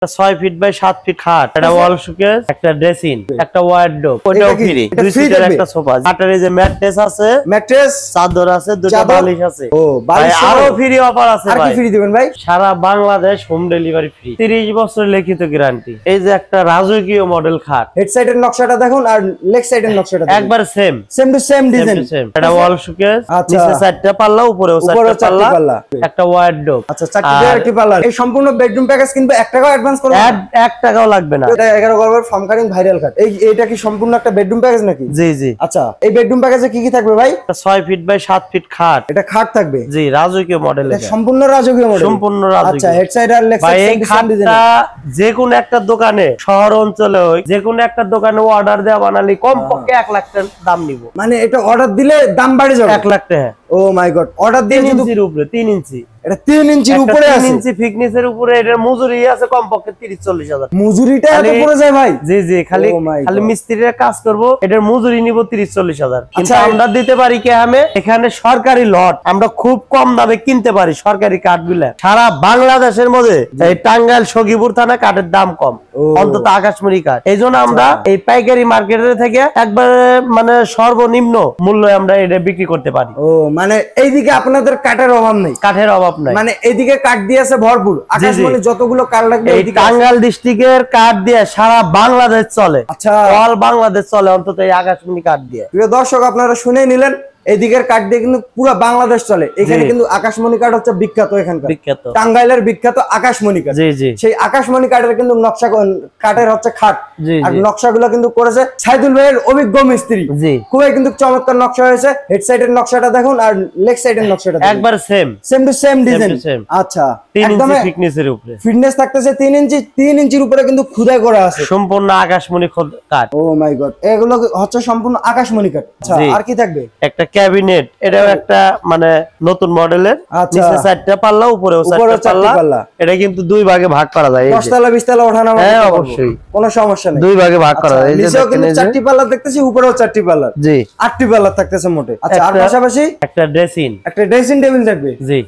6 feet by 7 fit খাট, একটা ওয়াল showcase, একটা ড্রেসিং, একটা ওয়ার্ডরোব, ওটাও ফ্রি, 2 সিটের একটা সোফা, খাটের এই যে ম্যাট্রেস আছে, চাদর আছে, দুটো বালিশ আছে। ও বালিশ আরো ফ্রি অফার আছে আর ভাই। কি ফ্রি দিবেন ভাই? সারা বাংলাদেশ হোম ডেলিভারি ফ্রি, 30 বছরের লিখিত গ্যারান্টি। এই যে একটা রাজকীয় মডেল খাট, হেড সাইডের নকশাটা দেখুন আর লেগ সাইডের নকশাটা একবার সেম টু সেম ডিজাইন। একটা ওয়াল শোকেস, নিচে চারটা পাল্লা, উপরেও চারটা পাল্লা, একটা ওয়ার্ডরোব। আচ্ছা, চারটি আর কি পাল্লা। এই সম্পূর্ণ বেডরুম প্যাকেজ কিন্তু 1 টাকাও অ্যাডভান্স করবেন? 1 টাকাও লাগবে না। এটা 11 গর্বের ফর্ম কাটিং ভাইরাল খাট। এইটা কি সম্পূর্ণ একটা বেডরুম প্যাকেজ নাকি? জি জি। আচ্ছা, এই বেডরুম প্যাকেজে কি কি থাকবে ভাই? 6 ফিট বাই 7 ফিট খাট, এটা খাট থাকবে। জি, রাজকীয় মডেল, এটা সম্পূর্ণ রাজকীয় মডেল, সম্পূর্ণ রাজকীয়। আচ্ছা, হেড সাইড আর লেগ সাইড এই খাটটা যে কোনো একটা দোকানে, শহর অঞ্চলে হোক, যে কোনো একটা দোকানে অর্ডার দেওয়া বানালি কমপক্ষে 1 লাখ টাকা দাম নিব। মানে এটা অর্ডার দিলে দাম বাড়ে যাবে 1 লাখ টাকা। ও মাই গড, অর্ডার দিয়ে 3 ইঞ্চির উপরে, 3 ইঞ্চি, এটা 3 ইঞ্চির উপরে আছে, 3 ইঞ্চি থিকনেসের উপরে। এটার মজুরি আছে কমপক্ষে 30-40 হাজার। মজুরিটা এত পড়ে যায় ভাই? জি জি, খালি মিস্ত্রিরা কাজ করব, এটার মজুরি নিব 30-40 হাজার। কিন্তু আমরা দিতে পারি কি, এখানে সরকারি লট আমরা খুব কম দামে কিনতে পারি। সরকারি কাঠগুলা সারা বাংলাদেশের মধ্যে এই টাঙ্গাইল সখীপুর থানা কাঠের দাম কম, অন্তত আকাশমণি কাঠ। এই জন্য আমরা এই পাইকারি মার্কেটের থেকে একবারে মানে সর্বনিম্ন মূল্যে আমরা এটা বিক্রি করতে পারি। ও মানে এইদিকে আপনাদের কাঠের অভাব নেই? কাঠের অভাব নাই, মানে এইদিকে কাঠ দিয়ে আছে ভরপুর। আকাশমণি যতগুলো কাঠ লাগবে এই টাঙ্গাইল ডিস্ট্রিক্টের কাঠ দিয়ে সারা বাংলাদেশ চলে। আচ্ছা, অল বাংলাদেশ চলে অন্তত এই আকাশমণি কাঠ দিয়ে। প্রিয় দর্শক, আপনারা শুনেই নিলেন, এইদিকের কাঠ দিয়ে কিন্তু পুরো বাংলাদেশ চলে। এখানে কিন্তু আকাশমণি কাঠ হচ্ছে বিখ্যাত, এখানকার বিখ্যাত টাঙ্গাইলের বিখ্যাত আকাশমণি কাঠ। জি জি, সেই আকাশমণি কাঠের কিন্তু নকশা, কাঠের হচ্ছে খাট, আর নকশাগুলো কিন্তু করেছে সাইদুল ভাইয়ের অভিজ্ঞ মিস্ত্রি। জি, খুবই কিন্তু চমৎকার নকশা হয়েছে। হেড সাইডের নকশাটা দেখুন আর লেগ সাইডের নকশাটা একবার সেম টু সেম ডিজাইন। আচ্ছা, 3 ইঞ্চি থিকনেসের উপরে ফিটনেস থাকতেছে 3 ইঞ্চি, 3 ইঞ্চির উপরে কিন্তু খোদাই করা আছে, সম্পূর্ণ আকাশমণি কাঠ। ও মাই গড, এগুলো হচ্ছে সম্পূর্ণ আকাশমণি কাঠ। আচ্ছা, আর কি থাকবে? একটা ক্যাবিনেট, এটাও একটা মানে নতুন মডেলের, নিচে চারটা পাল্লা, উপরেও চারটা পাল্লা। এটা কিন্তু 2 ভাগে ভাগ করা যায়। 10 তলা 20 তলা ওঠানো, হ্যাঁ অবশ্যই, কোনো সমস্যা নেই, 2 ভাগে ভাগ করা যায়। নিচেও কিন্তু 4টি পাল্লা দেখতেছি, উপরেও 4টি পাল্লা, জি 8টি পাল্লা থাকতেছে মোটে। আচ্ছা, আর পাশাপাশি একটা ড্রেসিং টেবিল থাকবে। জি,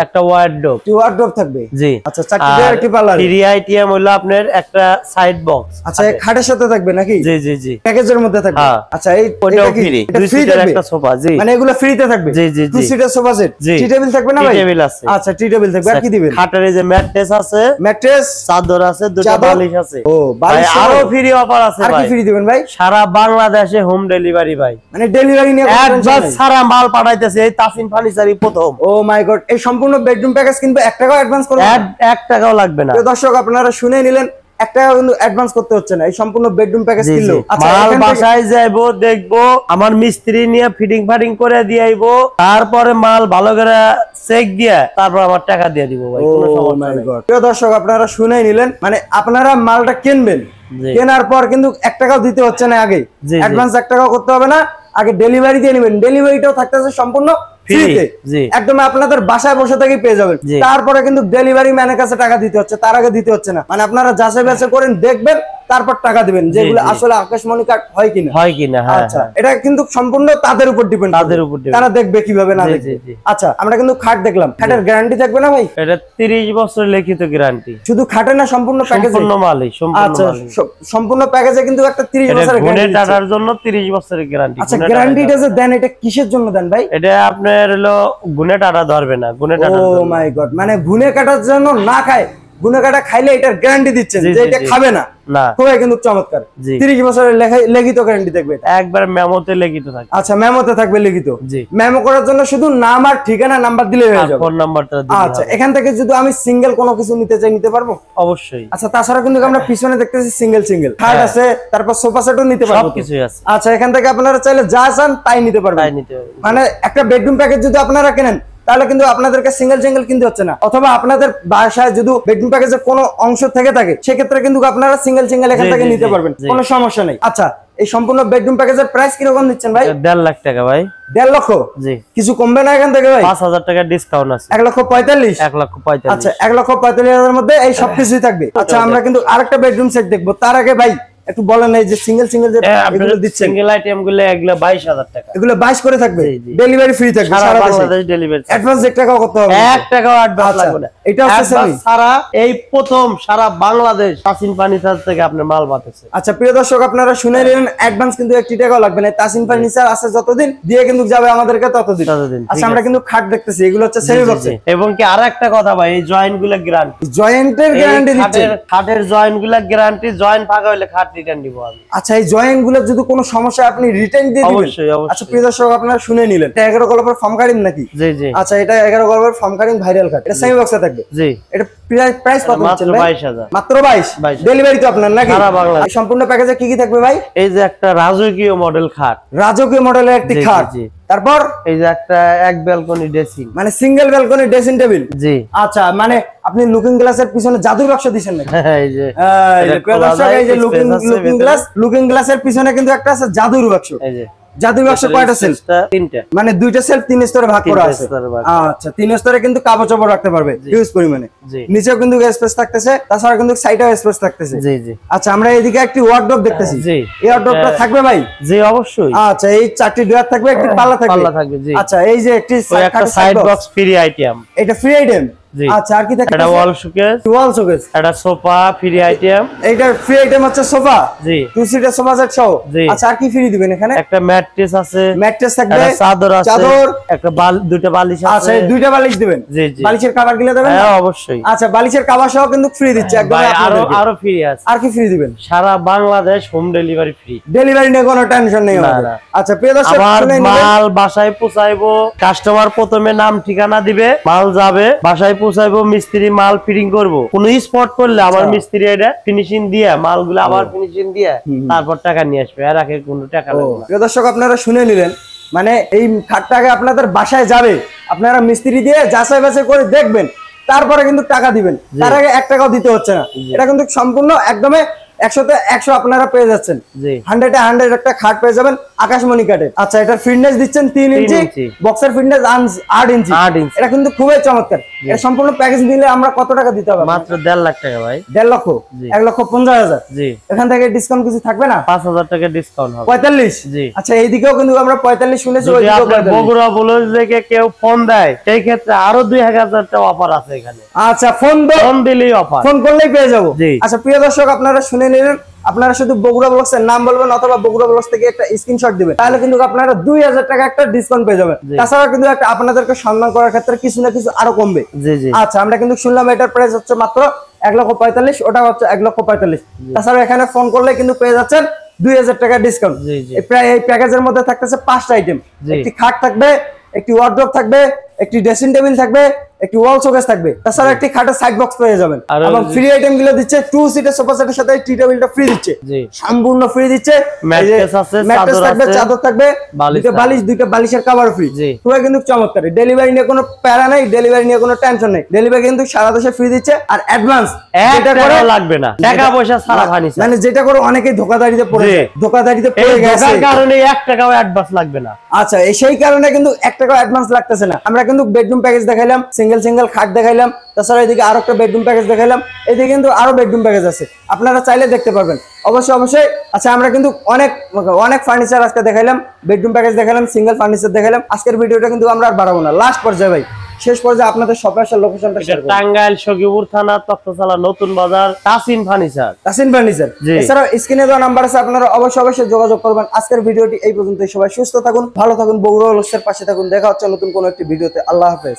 একটা ওয়ার্ডরোব, ওয়ার্ডরোব থাকবে। জি, আচ্ছা, 4টি পাল্লা। 3 আইটেম হলো আপনার একটা সাইড বক্স। আচ্ছা, খাটের সাথে থাকবে নাকি? জি জি জি, প্যাকেজের মধ্যে থাকবে। আচ্ছা, এইটাও ফ্রি, 2 সিটের একটা সোফা। জি, মানে এগুলো ফ্রিতে থাকবে। জি জি, 2 সিটের সোফা সেট, টি টেবিল থাকবে না ভাই? টি টেবিল আছে। আচ্ছা, টি টেবিল থাকবে। আর কি দিবেন? খাটের এই যে ম্যাট্রেস আছে, চাদর আছে, দুটো বালিশ আছে। ও বালিশ, আরো ফ্রি অফার আছে ভাই। আর কি ফ্রি দিবেন ভাই? সারা বাংলাদেশে হোম ডেলিভারি ভাই, মানে ডেলিভারি নিয়ে একবার সারা মাল পাঠাইতেছে এই তাসিন ফার্নিচারই প্রথম। ও মাই গড, এই সম্পূর্ণ বেডরুম প্যাকেজ কিন্তু 1 টাকাও অ্যাডভান্স করবেন? 1 টাকাও লাগবে না। দর্শক, আপনারা শুনে নিলেন, 1 টাকা কিন্তু অ্যাডভান্স করতে হচ্ছে না এই সম্পূর্ণ বেডরুম প্যাকেজ কিনলো। মাল বাসায় যাইবো, দেখবো, আমার মিস্ত্রি নিয়ে ফিটিং ফাটিং করে দিয়ে আইবো, তারপরে মাল ভালো করে চেক দিয়ে তারপর আমার টাকা দিয়ে দিব ভাই, কোনো সমস্যা নেই। প্রিয় দর্শক, আপনারা শুনেই নিলেন, মানে আপনারা মালটা কিনবেন, কেনার পর কিন্তু 1 টাকাও দিতে হচ্ছে না, আগে অ্যাডভান্স 1 টাকাও করতে হবে না, আগে ডেলিভারি দিয়ে নেবেন। ডেলিভারিটাও থাকতেছে সম্পূর্ণ ফ্রিতে, একদম আপনাদের বাসায় বসে থেকেই পেয়ে যাবেন। তারপরে কিন্তু ডেলিভারি ম্যানের কাছে টাকা দিতে হচ্ছে, তার আগে দিতে হচ্ছে না। মানে আপনারা যাচাই বাছাই করেন, দেখবেন, তারপর টাকা দিবেন, যেগুলো আসলে আকাশমণি কাঠ হয় কিনা। আচ্ছা, এটা কিন্তু সম্পূর্ণ তাদের উপর ডিপেন্ড, তারা দেখবে কিভাবে না দেখবে। আচ্ছা, আমরা কিন্তু খাট দেখলাম, খাটের গ্যারান্টি থাকবে না ভাই? এটা 30 বছরের লিখিত গ্যারান্টি। শুধু খাটে না, সম্পূর্ণ প্যাকেজে? সম্পূর্ণ মালই, আচ্ছা, সম্পূর্ণ প্যাকেজে কিন্তু একটা 30 বছরের গ্যারান্টি। গুণে টাটার জন্য 30 বছরের গ্যারান্টি। আচ্ছা, গ্যারান্টিটা যে দেন, এটা কিসের জন্য দেন ভাই? এটা আপনার হলো গুণে টাটা ধরবে না, গুণে টাটা। ও মাই গড, মানে গুণে কাটার জন্য না খায়, গুণে কাটা খাইলে এটার গ্যারান্টি দিচ্ছেন যে এটা খাবে না। খুবই কিন্তু চমৎকার, 30 বছরের লিখিত গ্যারান্টি থাকবে, একবার মেমোতে লিখিত থাকবে। আচ্ছা, মেমোতে থাকবে লিখিত। মেমো করার জন্য শুধু নাম আর ঠিকানা নাম্বার দিলে হয়ে যাবে, ফোন নাম্বারটা দিলে। আচ্ছা, এখান থেকে যদি আমি সিঙ্গেল কোনো কিছু নিতে চাই, নিতে পারবো? অবশ্যই। আচ্ছা, তাছাড়া কিন্তু আমরা পিছনে দেখতেছি সিঙ্গেল খাট আছে, তারপর সোফা সেটও নিতে পারবো, সবকিছুই আছে। আচ্ছা, এখান থেকে আপনারা চাইলে যা চান তাই নিতে পারবেন। মানে একটা বেডরুম প্যাকেজ যদি আপনারা কেনেন, তাহলে কিন্তু আপনাদেরকে সিঙ্গেল কিনতে হচ্ছে না। অথবা আপনাদের বাসায় যদি বেডরুম প্যাকেজের কোনো অংশ থেকে থাকে, সেক্ষেত্রে কিন্তু আপনারা সিঙ্গেল এখান থেকে নিতে পারবেন, কোনো সমস্যা নেই। আচ্ছা, এই সম্পূর্ণ বেডরুম প্যাকেজের প্রাইস কিরকম দিচ্ছেন ভাই? 1.5 লাখ টাকা ভাই। 1.5 লক্ষ? জি। কিছু কমবে না এখান থেকে ভাই? 5,000 টাকা ডিসকাউন্ট আছে। 1,45,000? 1,45,000। আচ্ছা, 1,45,000 এর মধ্যে এই সবকিছুই থাকবে। আচ্ছা, আমরা কিন্তু আরেকটা বেডরুম সেট দেখবো, তার আগে ভাই একটু বলেন এই যে সিঙ্গেল সিঙ্গেল যে এগুলো দিচ্ছেন সিঙ্গেল আইটেম গুলো এগুলো 22,000 টাকা। এগুলো 22 করে থাকবে, ডেলিভারি ফ্রি থাকবে সারা বাংলাদেশ ডেলিভারি। অ্যাডভান্স 1 টাকা কত হবে? 1 টাকাও অ্যাডভান্স লাগবে না। এটা হচ্ছে সেমি সারা এই প্রথম সারা বাংলাদেশ তাসিন ফার্নিচার থেকে আপনি মাল পাতেছে। আচ্ছা প্রিয় দর্শক আপনারা শুনে নিলেন, অ্যাডভান্স কিন্তু 1 টাকাও লাগবে না। তাসিন ফার্নিচার আছে যতদিন দিয়ে কিন্তু যাবে আমাদেরকে ততদিন। আচ্ছা আমরা কিন্তু খাট দেখতেছি, এগুলো হচ্ছে সেমি বক্সে। এবং কি আরেকটা কথা ভাই, এই জয়েন্ট গুলো গ্যারান্টি, জয়েন্টের গ্যারান্টি দিচ্ছে। খাটের জয়েন্ট গুলো গ্যারান্টি, জয়েন্ট ফাঁকা হলে খাট রিটার্ন দিব আমি। আচ্ছা এই জয়েন্ট গুলো যদি কোনো সমস্যা আপনি রিটার্ন দিয়ে দিবেন? অবশ্যই অবশ্যই। আচ্ছা প্রিয় দর্শক আপনারা শুনে নিলেন, এটা 11 গল্পের ফর্ম কাটিং নাকি? জি জি। আচ্ছা এটা 11 গল্পের ফর্ম কাটিং ভাইরাল খাট, এটা সেমি বক্সে থাকবে। জি। এটা প্রাইস কত মাত্র হচ্ছে ভাই? 22,000। মাত্র 22। ডেলিভারি তো আপনার নাকি? সারা বাংলাদেশ। এই সম্পূর্ণ প্যাকেজে কি কি থাকবে ভাই? এই যে একটা রাজকীয় মডেল খাট, রাজকীয় মডেলের একটি খাট। জি। তারপর এই যে একটা এক ব্যালকনি ড্রেসিং, মানে সিঙ্গেল ব্যালকনি ড্রেসিং টেবিল। জি। আচ্ছা মানে আপনি লুকিং গ্লাসের পিছনে জাদুর বাক্স দিবেন নাকি? এই যে এই যে লুকিং গ্লাসের পিছনে কিন্তু একটা আছে জাদুর বাক্স। এই যে জাদুর বাক্স কয়টা সেলফ? 3টা। মানে 2টা সেলফ 3 স্তরে ভাগ করা আছে। আচ্ছা 3 স্তরে কিন্তু কাপড় চোপড় রাখতে পারবে হিউজ পরিমাণে। নিচেও কিন্তু স্পেস থাকতেছে, তাছাড়া কিন্তু সাইডেও স্পেস থাকতেছে। জি জি। আচ্ছা আমরা এদিকে একটি ওয়ার্ডরোব দেখতেছি। জি। এই ওয়ার্ডরোবটা থাকবে ভাই? জি অবশ্যই। আচ্ছা এই 4টি ড্রয়ার থাকবে, একটি পাল্লা থাকবে। পাল্লা থাকবে জি। আচ্ছা এই যে একটি সাইড বক্স ফ্রি আইটেম, এটা ফ্রি আইটেম। আচ্ছা আর কি থাকবে? এটা ওয়াল শোকেস, এটা সোফা ফ্রি আইটেম। এইটা ফ্রি আইটেম হচ্ছে সোফা। জি। 2 সিটার সোফা সেট সহ। আচ্ছা আর কি ফ্রি দিবেন এখানে? একটা ম্যাট্রেস আছে, ম্যাট্রেস থাকবে, একটা চাদর আছে, চাদর, একটা দুইটা বালিশ আছে। আচ্ছা দুইটা বালিশ দিবেন? জি জি। বালিশের কভার গুলো দেবেন? হ্যাঁ অবশ্যই। আচ্ছা বালিশের কভার সহ কিন্তু ফ্রি দিচ্ছে একদম। আরো ফ্রি আছে। আর কি ফ্রি দিবেন? সারা Bangladesh home delivery free. Delivery নিয়ে কোনো টেনশন নেই আমাদের। আচ্ছা প্রিয় দর্শক শুনে নিন, মাল বাসায় পৌঁছাইবো, কাস্টমার প্রথমে নাম ঠিকানা দিবে, মাল যাবে বাসায় পৌঁছাইবো, মিস্ত্রি মাল ফিটিং করবো। কোন স্পট করলে আমার মিস্ত্রি এটা ফিনিশিং দিয়ে মালগুলো আবার ফিনিশিং দিয়ে তারপর টাকা নিয়ে আসবে, আর আগে কোনো টাকা লাগবে না। প্রিয় দর্শক আপনারা শুনে নিলেন, মানে এই খাটটাকে আপনাদের বাসায় যাবে, আপনারা মিস্ত্রি দিয়ে যাচাই বাছাই করে দেখবেন, তারপরে কিন্তু টাকা দিবেন। তার আগে 1 টাকাও দিতে হচ্ছে না। এটা কিন্তু সম্পূর্ণ একদমই 100তে 100 আপনারা পেয়ে যাচ্ছেন। 100-এ 100 একটা খাট পেয়ে যাবেন আকাশমণি কাঠের। আচ্ছা এটার ফিটনেস দিচ্ছেন 3 ইঞ্চি, বক্সের ফিটনেস 8 ইঞ্চি। এটা কিন্তু খুবই চমৎকার। এটা সম্পূর্ণ প্যাকেজ নিলে আমরা কত টাকা দিতে হবে? মাত্র 1.5 লাখ টাকা ভাই। 1.5 লক্ষ? 1,50,000। জি। এখান থেকে ডিসকাউন্ট কিছু থাকবে না? 5,000 টাকা ডিসকাউন্ট হবে। 45? জি। আচ্ছা এইদিকেও কিন্তু আমরা 45 শুনেছি, ওইদিকেও 45। বগুড়া বলজ থেকে কেউ ফোন দেয়, সেই ক্ষেত্রে আরো 2,000 টাকা অফার আছে এখানে। আচ্ছা ফোন দিলেই অফার, ফোন করলেই পেয়ে যাবো। আচ্ছা প্রিয় দর্শক আপনারা শুনে নিলেন, আপনারা শুধু বগুড়া ব্লগসের নাম বলবেন অথবা বগুড়া ব্লগস থেকে একটা স্ক্রিনশট দিবেন, তাহলে কিন্তু আপনারা 2,000 টাকা একটা ডিসকাউন্ট পেয়ে যাবেন। তাছাড়া কিন্তু একটা আপনাদেরকে সম্মান করার ক্ষেত্রে কিছু না কিছু আরো কমবে। জি জি। আচ্ছা আমরা কিন্তু শুনলাম এটার প্রাইস হচ্ছে মাত্র 1,45,000, ওটা হচ্ছে 1,45,000। তাছাড়া এখানে ফোন করলে কিন্তু পেয়ে যাচ্ছেন 2,000 টাকা ডিসকাউন্ট। প্রায় এই প্যাকেজের মধ্যে থাকতেছে 5টা আইটেম। একটি খাট থাকবে, একটি ওয়ার্ডরোব থাকবে, একটি ড্রেসিং টেবিল থাকবে, একটি ওয়াল শোকেস থাকবে, তাছাড়া একটি খাটের সাইড বক্স পেয়ে যাবেন। এবং ফ্রি আইটেম গুলো দিচ্ছে 2 সিটার সোফা সেটের সাথে টি টেবিলটা ফ্রি দিচ্ছে, সম্পূর্ণ ফ্রি দিচ্ছে। ম্যাট্রেস আছে, চাদর থাকবে, চাদর থাকবে, দুইটা বালিশের কভার ফ্রি। পুরো কিন্তু চমৎকার। ডেলিভারি নিয়ে কোনো প্যারা নাই, ডেলিভারি নিয়ে কোনো টেনশন নেই। ডেলিভারি কিন্তু সারা দেশে ফ্রি দিচ্ছে। আর অ্যাডভান্স এটা করে লাগবে না, টাকা পয়সা ছাড়া ফার্নিচার। মানে যেটা করে অনেকেই ধোকাধাড়িতে পড়ে যায়, ধোকাধাড়িতে পড়ে গেছে, এই কারণে 1 টাকাও অ্যাডভান্স লাগবে না। আচ্ছা সেই কারণে কিন্তু 1 টাকাও অ্যাডভান্স লাগতেছে না। আমরা কিন্তু বেডরুম প্যাকেজ দেখাইলাম, সিঙ্গেল খাট দেখাইলাম, তাছাড়া এদিকে আরো একটা বেডরুম প্যাকেজ দেখাইলাম, এদিকে কিন্তু আরো বেডরুম প্যাকেজ আছে, আপনারা চাইলে দেখতে পারবেন অবশ্যই। আচ্ছা আমরা কিন্তু অনেক ফার্নিচার আজকে দেখাইলাম, বেডরুম প্যাকেজ দেখাইলাম, সিঙ্গেল ফার্নিচার দেখাইলাম। আজকের ভিডিওটা কিন্তু আমরা আর বাড়াবো না, লাস্ট পর্যায়ে ভাই শেষ পর্যায়ে আপনাদের শপের লোকেশনটা শেয়ার করব। টাঙ্গাইল সখীপুর থানা, তক্তাচালা, নতুন বাজার, তাসিন ফার্নিচার। এছাড়াও স্ক্রিনে দেওয়া নাম্বার আছে, আপনারা অবশ্যই যোগাযোগ করবেন। আজকের ভিডিওটি এই পর্যন্তই। সবাই সুস্থ থাকুন, ভালো থাকুন, বগুড়া ব্লগসের পাশে থাকুন। দেখা হচ্ছে নতুন কোনো একটি ভিডিওতে। আল্লাহ হাফেজ।